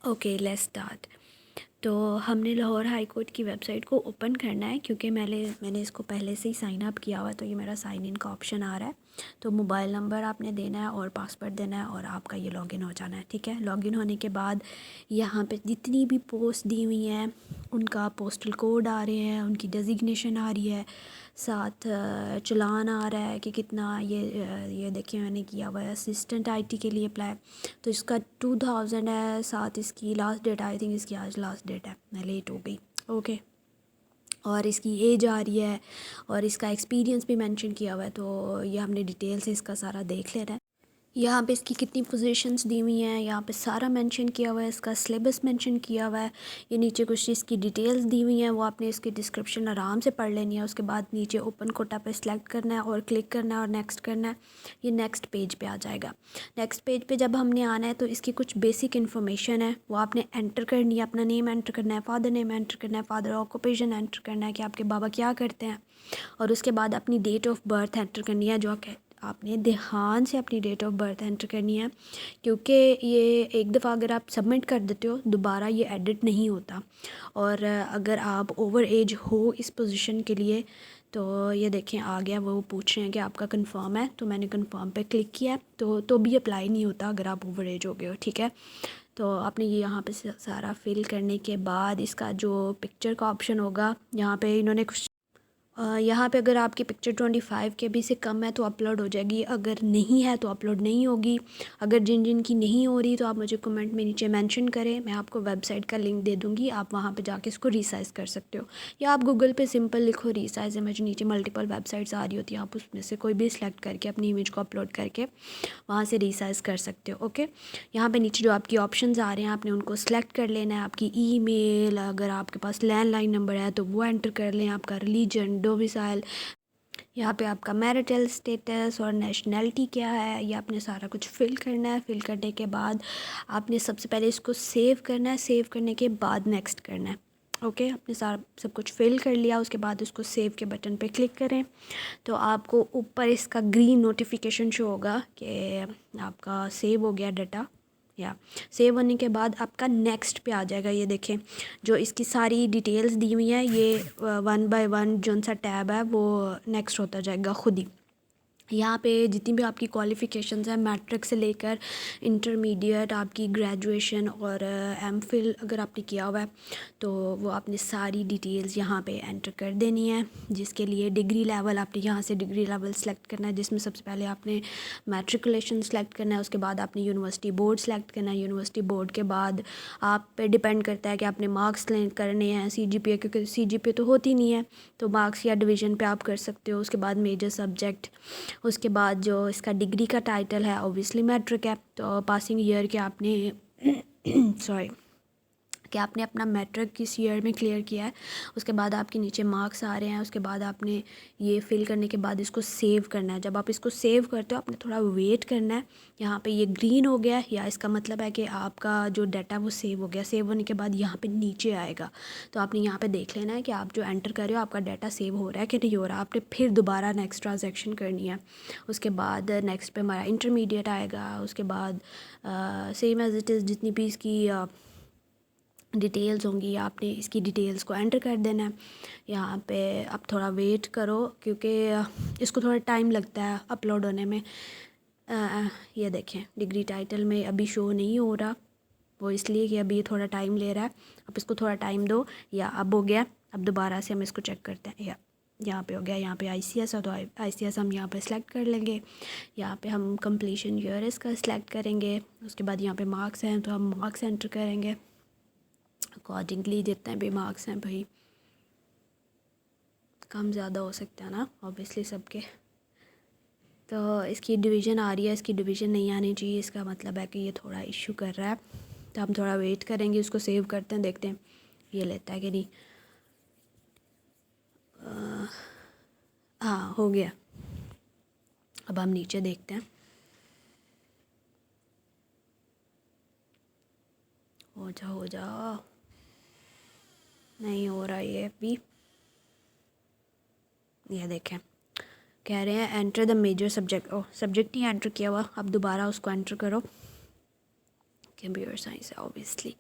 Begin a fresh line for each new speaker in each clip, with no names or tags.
Okay, let's start. तो हमने Lahore high court की वेबसाइट को ओपन करना है, क्योंकि मैंने इसको पहले से ही साइन अप किया हुआ है, तो ये मेरा साइन इन का ऑप्शन आ रहा है। तो मोबाइल नंबर आपने देना है और पासवर्ड देना है और आपका ये लॉगिन हो जाना है। ठीक है, लॉगिन होने के बाद यहाँ पे जितनी भी पोस्ट दी हुई हैं उनका पोस्टल कोड आ रहे हैं, उनकी डेजिग्नेशन आ रही है, साथ चालान आ रहा है कि कितना ये देखिए मैंने किया हुआ है असिस्टेंट आईटी के लिए अप्लाई। तो इसका 2000 है, साथ इसकी लास्ट डेट, आई थिंक इसकी आज लास्ट डेट है, मैं लेट हो गई। ओके, और इसकी एज आ रही है और इसका एक्सपीरियंस भी मेंशन किया हुआ है। तो ये हमने डिटेल से इसका सारा देख लेना है। यहाँ पे इसकी कितनी पोजीशंस दी हुई हैं यहाँ पे सारा मेंशन किया हुआ है, इसका सिलेबस मेंशन किया हुआ है। ये नीचे कुछ इसकी डिटेल्स दी हुई हैं, वो आपने इसकी डिस्क्रिप्शन आराम से पढ़ लेनी है। उसके बाद नीचे ओपन कोटा पे सिलेक्ट करना है और क्लिक करना है और नेक्स्ट करना है। ये नेक्स्ट पेज पे आ जाएगा। नेक्स्ट पेज पे जब हमने आना है तो इसकी कुछ बेसिक इन्फॉर्मेशन है वो आपने एंटर करनी है। अपना नेम एंटर करना है, फादर नेम एंटर करना है, फादर ऑक्यूपेशन एंटर करना है कि आपके बाबा क्या करते हैं, और उसके बाद अपनी डेट ऑफ बर्थ एंटर करनी है। जो आपने ध्यान से अपनी डेट ऑफ बर्थ एंटर करनी है, क्योंकि ये एक दफ़ा अगर आप सबमिट कर देते हो दोबारा ये एडिट नहीं होता। और अगर आप ओवर एज हो इस पोजीशन के लिए, तो ये देखें आ गया, वो पूछ रहे हैं कि आपका कंफर्म है, तो मैंने कंफर्म पे क्लिक किया। तो भी अप्लाई नहीं होता अगर आप ओवर एज हो गए हो। ठीक है, तो आपने ये यहाँ पे सारा फिल करने के बाद इसका जो पिक्चर का ऑप्शन होगा, यहाँ पे इन्होंने कुछ यहाँ पे अगर आपकी पिक्चर 25 KB से कम है तो अपलोड हो जाएगी, अगर नहीं है तो अपलोड नहीं होगी। अगर जिन जिन की नहीं हो रही तो आप मुझे कमेंट में नीचे मेंशन करें, मैं आपको वेबसाइट का लिंक दे दूँगी, आप वहाँ पे जाके इसको रीसाइज़ कर सकते हो। या आप गूगल पे सिंपल लिखो रीसाइज़ इमेज, नीचे मल्टीपल वेबसाइट्स आ रही होती हैं, आप उसमें से कोई भी सिलेक्ट करके अपनी इमेज को अपलोड करके वहाँ से रीसाइज़ कर सकते हो। ओके, यहाँ पे नीचे जो आपकी ऑप्शंस आ रहे हैं आपने उनको सेलेक्ट कर लेना है। आपकी ईमेल, अगर आपके पास लैंडलाइन नंबर है तो वो एंटर कर लें, आपका रिलीजन, डोमिसाइल, यहाँ पे आपका मैरिटल स्टेटस और नेशनैलिटी क्या है, ये आपने सारा कुछ फिल करना है। फिल करने के बाद आपने सबसे पहले इसको सेव करना है, सेव करने के बाद नेक्स्ट करना है। ओके, आपने सारा सब कुछ फिल कर लिया, उसके बाद उसको सेव के बटन पे क्लिक करें तो आपको ऊपर इसका ग्रीन नोटिफिकेशन शो होगा कि आपका सेव हो गया डाटा। या सेव होने के बाद आपका नेक्स्ट पे आ जाएगा। ये देखें जो इसकी सारी डिटेल्स दी हुई हैं, ये 1 बाय 1 जो सा टैब है वो नेक्स्ट होता जाएगा खुद ही। यहाँ पे जितनी भी आपकी क्वालिफ़िकेशंस हैं, मैट्रिक से लेकर इंटरमीडिएट, आपकी ग्रेजुएशन और एमफिल अगर आपने किया हुआ है तो वो आपने सारी डिटेल्स यहाँ पे एंटर कर देनी है। जिसके लिए डिग्री लेवल, आपने यहाँ से डिग्री लेवल सेलेक्ट करना है, जिसमें सबसे पहले आपने मैट्रिकुलेशन सेलेक्ट करना है, उसके बाद आपने यूनिवर्सिटी बोर्ड सेलेक्ट करना है। यूनिवर्सिटी बोर्ड के बाद आप पे डिपेंड करता है कि आपने मार्क्स करने हैं, CGPA, क्योंकि CGPA तो होती नहीं है तो मार्क्स या डिवीज़न पे आप कर सकते हो। उसके बाद मेजर सब्जेक्ट, उसके बाद जो इसका डिग्री का टाइटल है ऑब्वियसली मैट्रिक है, तो पासिंग ईयर के आपने सॉरी कि आपने अपना मैट्रिक किस ईयर में क्लियर किया है। उसके बाद आपके नीचे मार्क्स आ रहे हैं, उसके बाद आपने ये फिल करने के बाद इसको सेव करना है। जब आप इसको सेव करते हो आपने थोड़ा वेट करना है। यहाँ पे ये ग्रीन हो गया या इसका मतलब है कि आपका जो डाटा वो सेव हो गया। सेव होने के बाद यहाँ पे नीचे आएगा, तो आपने यहाँ पे देख लेना है कि आप जो एंटर कर रहे हो आपका डाटा सेव हो रहा है कि नहीं हो रहा। आपने फिर दोबारा नेक्स्ट ट्रांजेक्शन करनी है। उसके बाद नेक्स्ट पे हमारा इंटरमीडिएट आएगा। उसके बाद सेम एज इट इज़ जितनी भी इसकी डिटेल्स होंगी आपने इसकी डिटेल्स को एंटर कर देना है। यहाँ पे आप थोड़ा वेट करो क्योंकि इसको थोड़ा टाइम लगता है अपलोड होने में। ये देखें डिग्री टाइटल में अभी शो नहीं हो रहा, वो इसलिए कि अभी ये थोड़ा टाइम ले रहा है। आप इसको थोड़ा टाइम दो। या अब हो गया, अब दोबारा से हम इसको चेक करते हैं। या यहाँ पे हो गया, यहाँ पे ICS है तो ICS हम यहाँ पे सेलेक्ट कर लेंगे। यहाँ पे हम कंप्लीशन ईयर इसका सेलेक्ट करेंगे। उसके बाद यहाँ पे मार्क्स हैं तो हम मार्क्स एंटर करेंगे अकॉर्डिंगली। जितने भी मार्क्स हैं भाई, कम ज़्यादा हो सकता है ना ऑब्वियसली सबके। तो इसकी डिवीज़न आ रही है, इसकी डिवीज़न नहीं आनी चाहिए, इसका मतलब है कि ये थोड़ा इशू कर रहा है। तो हम थोड़ा वेट करेंगे, उसको सेव करते हैं, देखते हैं ये लेता है कि नहीं। हाँ हो गया। अब हम नीचे देखते हैं, हो जाओ हो जाओ, नहीं हो रहा ये अभी। ये देखें कह रहे हैं enter the major subject. Oh subject नहीं एंटर किया हुआ, अब दोबारा उसको एंटर करो कंप्यूटर साइंस है ऑब्वियसली।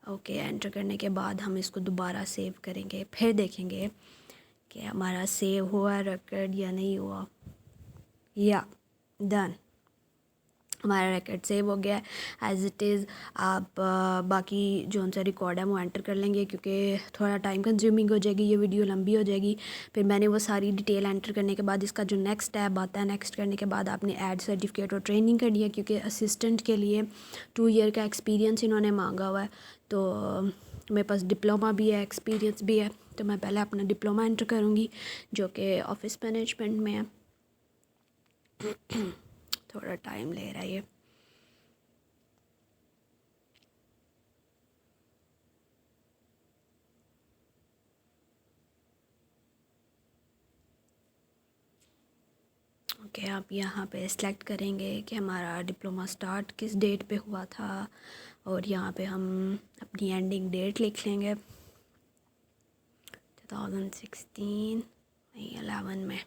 ओके, एंटर करने के बाद हम इसको दोबारा सेव करेंगे, फिर देखेंगे कि हमारा सेव हुआ रिकॉर्ड या नहीं हुआ। या डन, हमारा रिकॉर्ड सेव हो गया एज़ इट इज़। आप बाकी जो सा रिकॉर्ड है वो एंटर कर लेंगे, क्योंकि थोड़ा टाइम कंज्यूमिंग हो जाएगी, ये वीडियो लंबी हो जाएगी। फिर मैंने वो सारी डिटेल एंटर करने के बाद इसका जो नेक्स्ट टैब आता है, नेक्स्ट करने के बाद आपने ऐड सर्टिफिकेट और ट्रेनिंग करनी है, क्योंकि असिस्टेंट के लिए 2 ईयर का एक्सपीरियंस इन्होंने मांगा हुआ है। तो मेरे पास डिप्लोमा भी है, एक्सपीरियंस भी है, तो मैं पहले अपना डिप्लोमा एंटर करूँगी जो कि ऑफिस मैनेजमेंट में है। थोड़ा टाइम ले रहा है ये। ओके, आप यहाँ पे सिलेक्ट करेंगे कि हमारा डिप्लोमा स्टार्ट किस डेट पे हुआ था, और यहाँ पे हम अपनी एंडिंग डेट लिख लेंगे 2016 नहीं 11 में।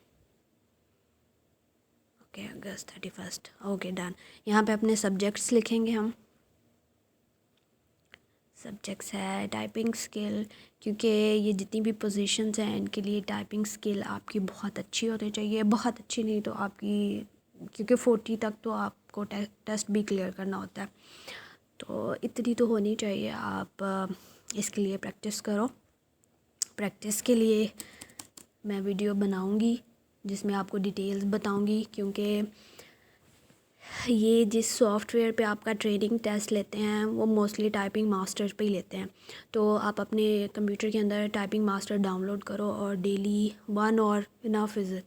ओके, अगस्त 31। Okay done. यहाँ पे अपने सब्जेक्ट्स लिखेंगे हम। सब्जेक्ट्स है टाइपिंग स्किल, क्योंकि ये जितनी भी पोजीशंस हैं इनके लिए टाइपिंग स्किल आपकी बहुत अच्छी होनी चाहिए। बहुत अच्छी नहीं तो आपकी, क्योंकि 40 तक तो आपको टेस्ट भी क्लियर करना होता है, तो इतनी तो होनी चाहिए। आप इसके लिए प्रैक्टिस करो। प्रैक्टिस के लिए मैं वीडियो बनाऊंगी जिसमें आपको डिटेल्स बताऊंगी, क्योंकि ये जिस सॉफ्टवेयर पे आपका ट्रेनिंग टेस्ट लेते हैं वो मोस्टली टाइपिंग मास्टर पे ही लेते हैं। तो आप अपने कंप्यूटर के अंदर टाइपिंग मास्टर डाउनलोड करो और डेली 1 और इनफ इज़ इट,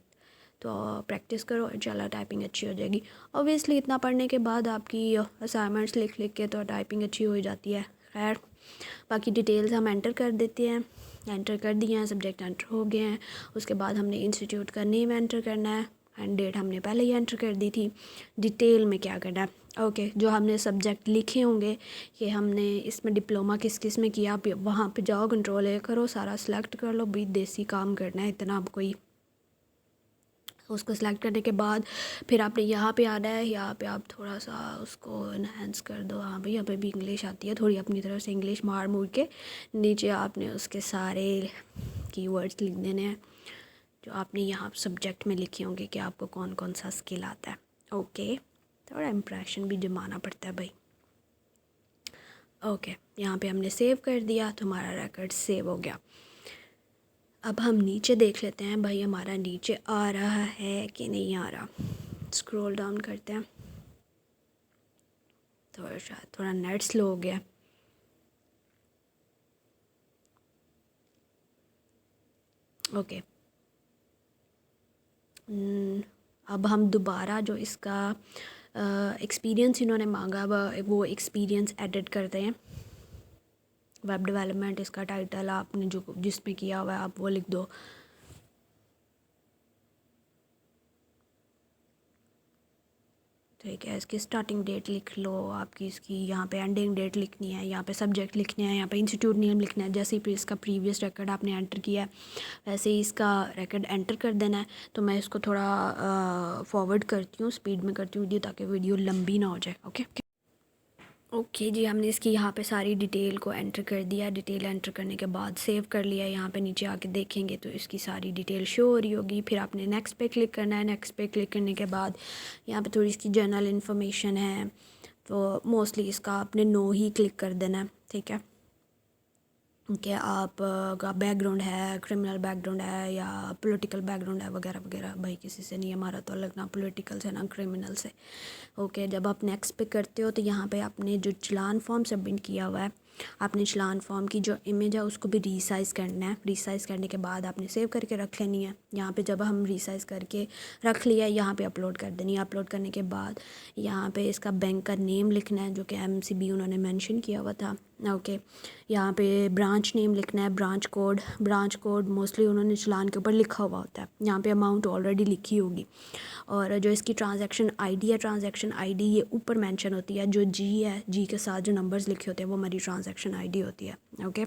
तो प्रैक्टिस करो, इंशाल्लाह टाइपिंग अच्छी हो जाएगी। ऑब्वियसली इतना पढ़ने के बाद आपकी असाइनमेंट्स लिख लिख के तो टाइपिंग अच्छी हो जाती है। खैर, बाकी डिटेल्स हम एंटर कर देते हैं। एंटर कर दिए हैं, सब्जेक्ट एंटर हो गए हैं। उसके बाद हमने इंस्टीट्यूट का नेम एंटर करना है, एंड डेट हमने पहले ही एंटर कर दी थी। डिटेल में क्या करना है, ओके, जो हमने सब्जेक्ट लिखे होंगे कि हमने इसमें डिप्लोमा किस किस में किया, आप वहाँ पे जाओ, कंट्रोल ए करो, सारा सेलेक्ट कर लो। भाई देसी काम करना है, इतना आप कोई। उसको सेलेक्ट करने के बाद फिर आपने यहाँ पे आना है। यहाँ पे आप थोड़ा सा उसको इन्हेंस कर दो। हाँ भाई, यहाँ पे भी इंग्लिश आती है थोड़ी, अपनी तरफ से इंग्लिश मार मूर के नीचे आपने उसके सारे कीवर्ड्स लिख देने हैं जो आपने यहाँ सब्जेक्ट में लिखे होंगे कि आपको कौन कौन सा स्किल आता है। ओके, थोड़ा इम्प्रेशन भी जमाना पड़ता है भाई। ओके, यहाँ पे हमने सेव कर दिया तो हमारा रिकॉर्ड सेव हो गया। अब हम नीचे देख लेते हैं भाई हमारा नीचे आ रहा है कि नहीं आ रहा। स्क्रॉल डाउन करते हैं। थोड़ा नेट स्लो हो गया। ओके, अब हम दोबारा जो इसका एक्सपीरियंस इन्होंने मांगा वो एक्सपीरियंस एडिट करते हैं। वेब डेवलपमेंट इसका टाइटल आपने जो जिसमें किया हुआ है आप वो लिख दो। ठीक है, इसकी स्टार्टिंग डेट लिख लो आपकी, इसकी यहाँ पे एंडिंग डेट लिखनी है, यहाँ पे सब्जेक्ट लिखने हैं, यहाँ पे इंस्टीट्यूट नेम लिखना है। जैसे ही इसका प्रीवियस रिकॉर्ड आपने एंटर किया है वैसे ही इसका रिकॉर्ड एंटर कर देना है। तो मैं इसको थोड़ा फॉरवर्ड करती हूँ, स्पीड में करती हूँ वीडियो, ताकि वीडियो लंबी ना हो जाए। ओके ओके जी, हमने इसकी यहाँ पे सारी डिटेल को एंटर कर दिया। डिटेल एंटर करने के बाद सेव कर लिया। यहाँ पे नीचे आके देखेंगे तो इसकी सारी डिटेल शो हो रही होगी। फिर आपने नेक्स्ट पे क्लिक करना है। नेक्स्ट पे क्लिक करने के बाद यहाँ पे थोड़ी इसकी जनरल इन्फॉर्मेशन है, तो मोस्टली इसका आपने नो ही क्लिक कर देना है। ठीक है, कि आप का बैकग्राउंड है, क्रिमिनल बैकग्राउंड है या पॉलिटिकल बैकग्राउंड है वगैरह वगैरह, भाई किसी से नहीं, हमारा तो अलग ना पॉलिटिकल से ना क्रिमिनल से। ओके, जब आप नेक्स्ट पे करते हो तो यहाँ पे आपने जो चलान फॉर्म सबमिट किया हुआ है, आपने चलान फॉर्म की जो इमेज है उसको भी रीसाइज़ करना है। रीसाइज़ करने के बाद आपने सेव करके रख लेनी है। यहाँ पे जब हम रीसाइज़ करके रख लिया, यहाँ पे अपलोड कर देनी है। अपलोड करने के बाद यहाँ पे इसका बैंक का नेम लिखना है जो कि MCB उन्होंने मेंशन किया हुआ था। ओके, यहाँ पे ब्रांच नेम लिखना है, ब्रांच कोड मोस्टली उन्होंने चलान के ऊपर लिखा हुआ होता है। यहाँ पे अमाउंट ऑलरेडी लिखी होगी, और जो इसकी ट्रांजैक्शन आईडी है, ट्रांजैक्शन आईडी ये ऊपर मेंशन होती है। जो जी है, जी के साथ जो नंबर्स लिखे होते हैं वो हमारी ट्रांजैक्शन आईडी होती है। ओके,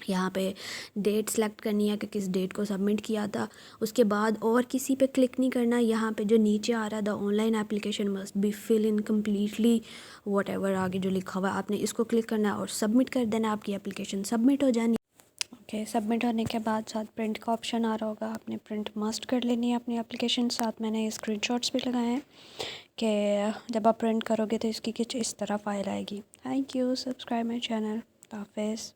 यहाँ पे डेट सेलेक्ट करनी है कि किस डेट को सबमिट किया था। उसके बाद और किसी पे क्लिक नहीं करना। यहाँ पे जो नीचे आ रहा है the online application must be fill in completely whatever आगे जो लिखा हुआ है आपने इसको क्लिक करना है और सबमिट कर देना। आपकी एप्लीकेशन सबमिट हो जानी। ओके, सबमिट होने के बाद साथ प्रिंट का ऑप्शन आ रहा होगा, आपने प्रिंट मस्ट कर लेनी है अपनी एप्लीकेशन। साथ मैंने स्क्रीनशॉट्स भी लगाए हैं कि जब आप प्रिंट करोगे तो इसकी कुछ इस तरह फाइल आएगी। Thank you, subscribe my channel. हाफिज़।